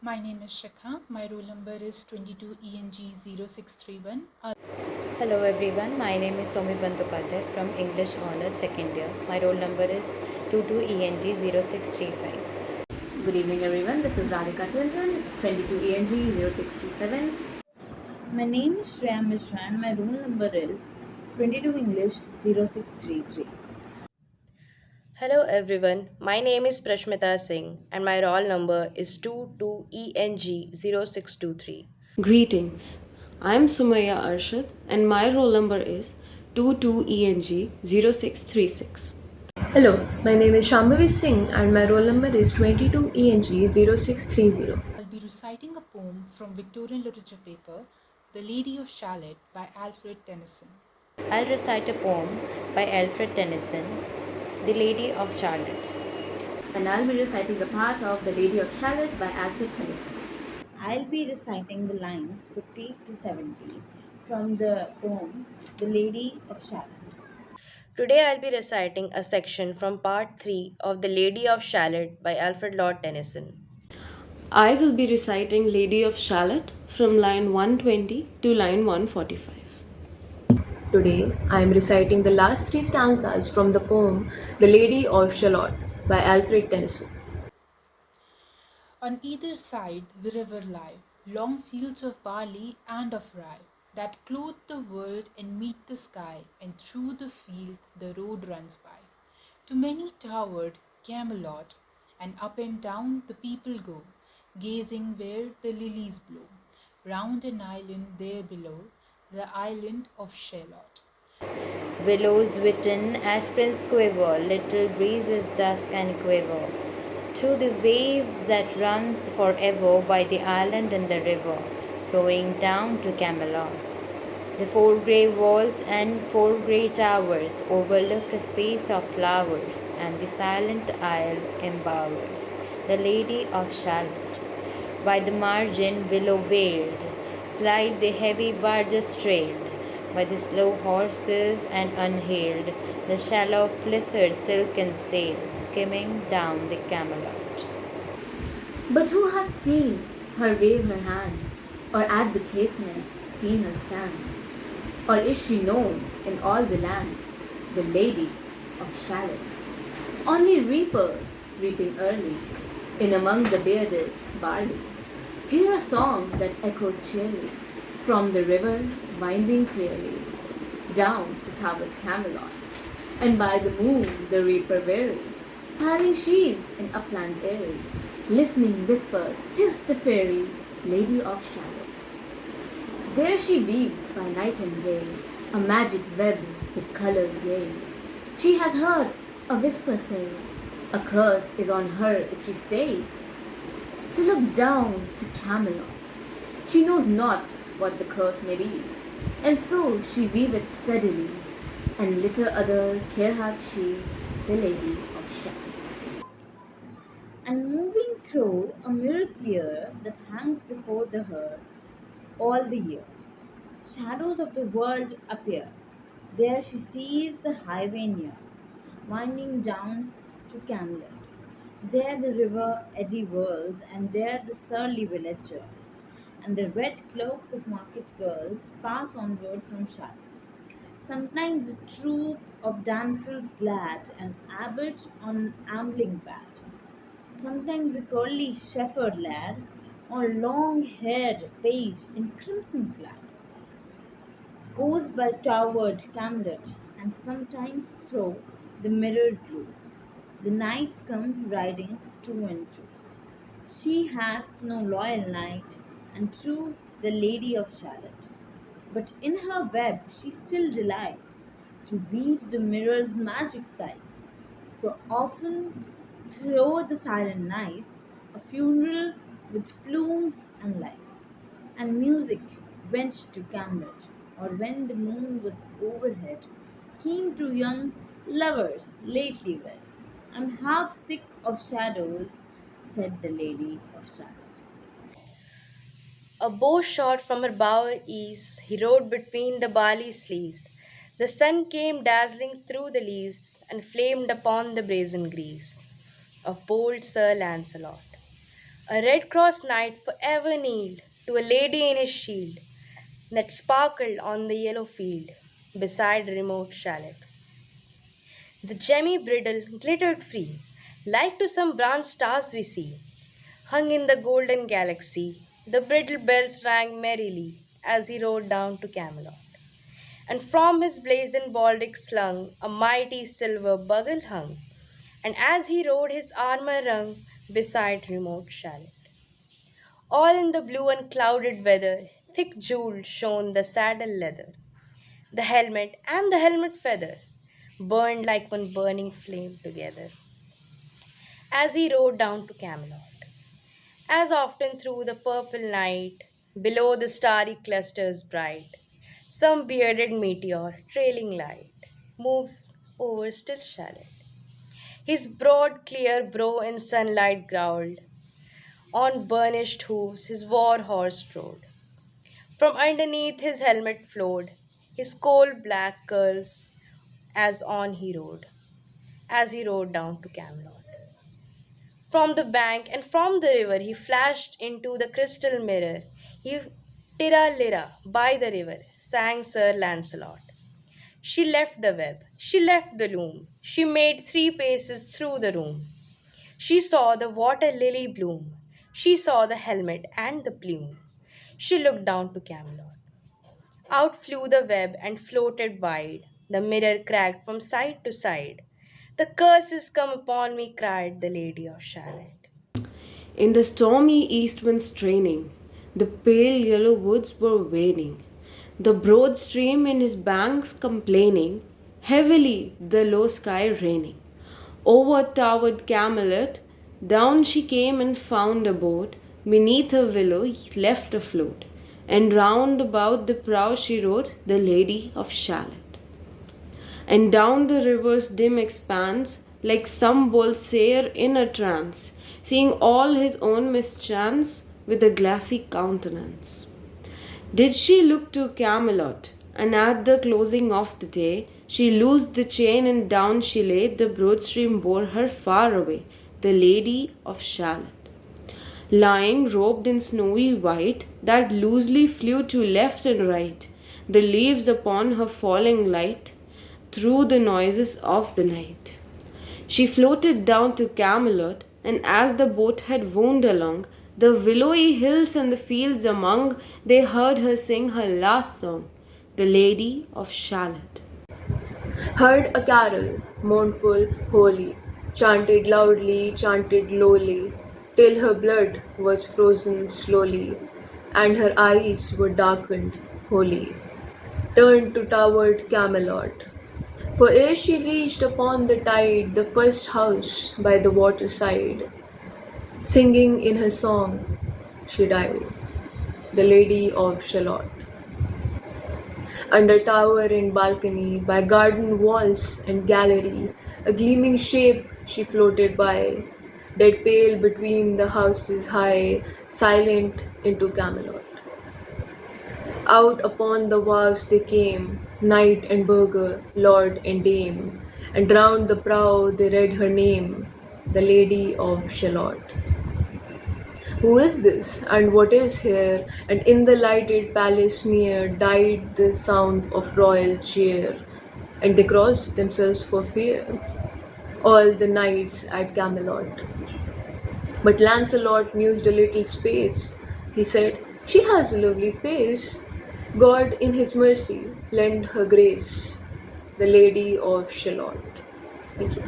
My name is Shikha. My roll number is 22ENG0631. Hello everyone, my name is Somi Bandyopadhyay from English Honours Second Year. My roll number is 22ENG0635. Good evening, everyone. This is Radhika Children, 22 ENG 0627. My name is Shreya Mishra and my roll number is 22 English 0633. Hello everyone, my name is Prashmita Singh and my roll number is 22ENG0623. Greetings. I am Sumaya Arshad and my roll number is 22ENG0636. Hello, my name is Shambhavi Singh and my roll number is 22ENG0630. I'll be reciting a poem from Victorian Literature paper, The Lady of Shallot by Alfred Tennyson. I'll recite a poem by Alfred Tennyson, The Lady of Shallot. And I'll be reciting the part of The Lady of Shallot by Alfred Tennyson. I'll be reciting the lines 50 to 70 from the poem The Lady of Shallot. Today I'll be reciting a section from part 3 of The Lady of Shallot by Alfred Lord Tennyson. I will be reciting Lady of Shallot from line 120 to line 145. Today, I am reciting the last three stanzas from the poem The Lady of Shallot by Alfred Tennyson. On either side the river lie long fields of barley and of rye that clothe the world and meet the sky, and through the field the road runs by. To many towered Camelot, and up and down the people go, gazing where the lilies blow, round an island there below, the island of Shallot. Willows witten, aspens quiver, little breezes dusk and quiver. Through the wave that runs forever by the island and the river, flowing down to Camelot. The four grey walls and four grey towers overlook a space of flowers, and the silent isle embowers the Lady of Shalott. By the margin, willow veiled, slide the heavy barges trailed by the slow horses and unhailed, the shallow flittered silken sail skimming down the Camelot. But who hath seen her wave her hand, or at the casement seen her stand? Or is she known in all the land, the Lady of Shallot? Only reapers reaping early, in among the bearded barley, hear a song that echoes cheerly from the river winding clearly down to towered Camelot. And by the moon the reaper weary, piling sheaves in upland airy, listening whispers, "'Tis the fairy Lady of Shallot." There she weaves by night and day a magic web with colors gay. She has heard a whisper say, "A curse is on her if she stays to look down to Camelot." She knows not what the curse may be, and so she weaveth steadily, and little other care hath she, the Lady of Shallot. And moving through a mirror clear that hangs before the her all the year, shadows of the world appear. There she sees the highway near, winding down to Camelot. There the river eddy whirls, and there the surly villagers and the red cloaks of market girls pass onward from Charlotte. Sometimes a troop of damsels glad, an abbot on ambling pad. Sometimes a curly shepherd lad, or long-haired page in crimson clad, goes by towered Camelot, and sometimes through the mirrored blue. The knights come riding two and two. She hath no loyal knight, and true the Lady of Shalott. But in her web she still delights to weave the mirror's magic sights. For often through the silent nights, a funeral with plumes and lights, and music went to Camelot, or when the moon was overhead, came two young lovers lately wed. I'm half sick of shadows, said the Lady of Shadow. A bow shot from her bower eaves, he rode between the barley sleeves. The sun came dazzling through the leaves, and flamed upon the brazen greaves of bold Sir Lancelot. A Red Cross knight forever kneeled to a lady in his shield that sparkled on the yellow field beside remote Shallot. The gemmy bridle glittered free, like to some branch stars we see, hung in the golden galaxy. The bridle bells rang merrily as he rode down to Camelot. And from his blazoned baldric slung a mighty silver bugle hung, and as he rode his armor rung beside remote Shallot. All in the blue unclouded weather, thick jeweled shone the saddle leather. The helmet and the helmet feather burned like one burning flame together as he rode down to Camelot. As often through the purple night, below the starry clusters bright, some bearded meteor, trailing light, moves over still Shallot. His broad, clear brow in sunlight growled, on burnished hooves his war horse trode. From underneath his helmet flowed his coal black curls as he rode down to Camelot. From the bank and from the river he flashed into the crystal mirror. He tira lira by the river, sang Sir Lancelot. She left the web, she left the loom, she made 3 paces through the room. She saw the water lily bloom, she saw the helmet and the plume. She looked down to Camelot. Out flew the web and floated wide. The mirror cracked from side to side. The curse is come upon me, cried the Lady of Shallot. In the stormy east wind straining, the pale yellow woods were waning, the broad stream in his banks complaining, heavily the low sky raining. Over towered Camelot, down she came and found a boat, beneath a willow left afloat, and round about the prow she rode, the Lady of Shallot. And down the river's dim expanse, like some bold sailor in a trance, seeing all his own mischance with a glassy countenance. Did she look to Camelot, and at the closing of the day, she loosed the chain and down she lay, the broad stream bore her far away, the Lady of Shallot. Lying robed in snowy white, that loosely flew to left and right, the leaves upon her falling light, through the noises of the night. She floated down to Camelot, and as the boat had wound along, the willowy hills and the fields among, they heard her sing her last song, the Lady of Shallot. Heard a carol, mournful, holy, chanted loudly, chanted lowly, till her blood was frozen slowly, and her eyes were darkened wholly, turned to towered Camelot. For ere she reached upon the tide the first house by the waterside, singing in her song, she died, the Lady of Shallot. Under tower and balcony, by garden walls and gallery, a gleaming shape she floated by, dead pale between the houses high, silent into Camelot. Out upon the wharves they came, knight and burgher, lord and dame, and round the prow they read her name, the Lady of Shallot. Who is this, and what is here? And in the lighted palace near died the sound of royal cheer, and they crossed themselves for fear, all the knights at Camelot. But Lancelot mused a little space. He said, "She has a lovely face. God in his mercy lend her grace, the Lady of Shallot." Thank you.